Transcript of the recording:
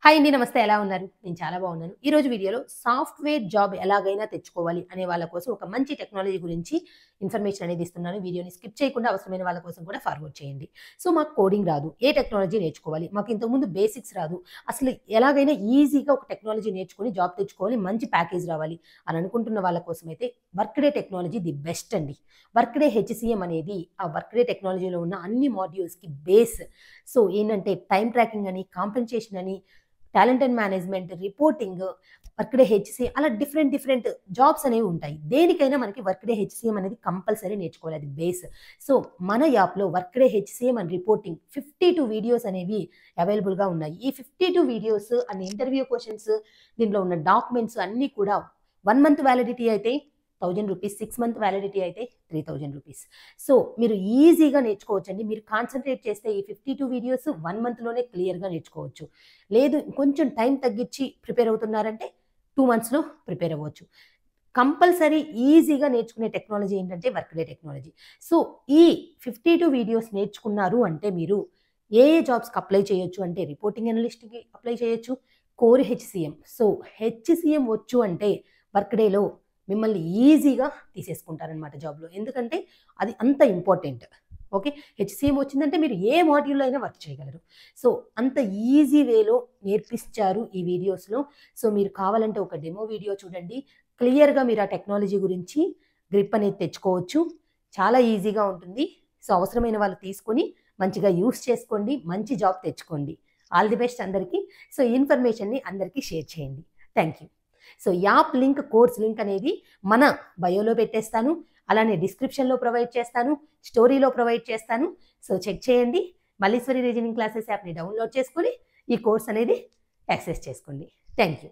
Hi అండి. నమస్తే. ఎలా ఉన్నారు? నేను చాలా బాగున్నాను. ఈరోజు వీడియోలో సాఫ్ట్‌వేర్ జాబ్ ఎలాగైనా తెచ్చుకోవాలి అనే వాళ్ళ కోసం ఒక మంచి టెక్నాలజీ గురించి ఇన్ఫర్మేషన్ అనేది ఇస్తున్నాను. వీడియోని స్కిప్ చేయకుండా అవసరమైన వాళ్ళ కోసం కూడా ఫార్వర్డ్ చేయండి. సో, మాకు కోడింగ్ రాదు. ఏ టెక్నాలజీ నేర్చుకోవాలి? మాకు ఇంతకుముందు బేసిక్స్ రాదు. అసలు ఎలాగైనా ఈజీగా ఒక టెక్నాలజీ నేర్చుకొని జాబ్ తెచ్చుకోవాలి. మంచి ప్యాకేజ్ రావాలి అని అనుకుంటున్న వాళ్ళ కోసమైతే వర్క్‌డే టెక్నాలజీ ది బెస్ట్ అండి. వర్క్‌డే హెచ్‌సీఎం అనేది ఆ వర్క్‌డే టెక్నాలజీలో ఉన్న అన్ని మాడ్యూల్స్‌కి బేస్. సో, ఏంటంటే టైమ్ ట్రాకింగ్ అని, కాంపెన్సేషన్ అని, talent and management, reporting, workday HCM అలా డిఫరెంట్ జాబ్స్ అనేవి ఉంటాయి. దేనికైనా మనకి వర్క్‌డే హెచ్‌సీఎం అనేది కంపల్సరీ నేర్చుకోవాలి. అది బేస్. సో, మన యాప్‌లో workday HCM and reporting 52 videos అనేవి అవైలబుల్‌గా ఉన్నాయి. ఈ 52 వీడియోస్ అండ్ ఇంటర్వ్యూ క్వెషన్స్, దీంట్లో ఉన్న డాక్యుమెంట్స్ అన్నీ కూడా 1 మంత్ వ్యాలిడిటీ అయితే రూ. 1000, 6 మంత్ వ్యాలిడిటీ అయితే రూ. 3000. సో, మీరు ఈజీగా నేర్చుకోవచ్చండి. మీరు కాన్సంట్రేట్ చేస్తే ఈ 52 వీడియోస్ 1 మంత్‌లోనే క్లియర్‌గా నేర్చుకోవచ్చు. లేదు కొంచెం టైం తగ్గించి ప్రిపేర్ అవుతున్నారంటే 2 మంత్స్‌లో ప్రిపేర్ అవ్వచ్చు. కంపల్సరీ ఈజీగా నేర్చుకునే టెక్నాలజీ ఏంటంటే వర్క్‌డే టెక్నాలజీ. సో, ఈ 52 వీడియోస్ నేర్చుకున్నారు అంటే మీరు ఏ జాబ్స్‌కి అప్లై చేయొచ్చు అంటే రిపోర్టింగ్ అనలిస్ట్‌కి అప్లై చేయొచ్చు. Core HCM. సో, హెచ్‌సీఎం వచ్చు అంటే వర్క్‌డేలో మిమ్మల్ని ఈజీగా తీసేసుకుంటారనమాట జాబ్‌లో. ఎందుకంటే అది అంత ఇంపార్టెంట్. ఓకే. హెచ్‌సీఎం వచ్చిందంటే మీరు ఏ మాడ్యూల్‌లో అయినా వర్క్ చేయగలరు. సో, అంత ఈజీ వేలో నేర్పిచ్చారు ఈ వీడియోస్‌లో. సో, మీరు కావాలంటే ఒక డెమో వీడియో చూడండి. క్లియర్‌గా మీరు ఆ టెక్నాలజీ గురించి గ్రిప్ అనేది తెచ్చుకోవచ్చు. చాలా ఈజీగా ఉంటుంది. సో, అవసరమైన వాళ్ళు తీసుకొని మంచిగా యూజ్ చేసుకోండి. మంచి జాబ్ తెచ్చుకోండి. ఆల్ ది బెస్ట్ అందరికీ. సో, ఈ ఇన్ఫర్మేషన్‌ని అందరికీ షేర్ చేయండి. Thank you. So, app link, course link అనేది మన బయోలో పెట్టేస్తాను. అలానే డిస్క్రిప్షన్‌లో ప్రొవైడ్ చేస్తాను. స్టోరీలో ప్రొవైడ్ చేస్తాను. సో, చెక్ చేయండి. మల్లీశ్వరి రీజనింగ్ క్లాసెస్ యాప్‌ని డౌన్‌లోడ్ చేసుకొని ఈ కోర్స్ అనేది యాక్సెస్ చేసుకోండి. Thank you.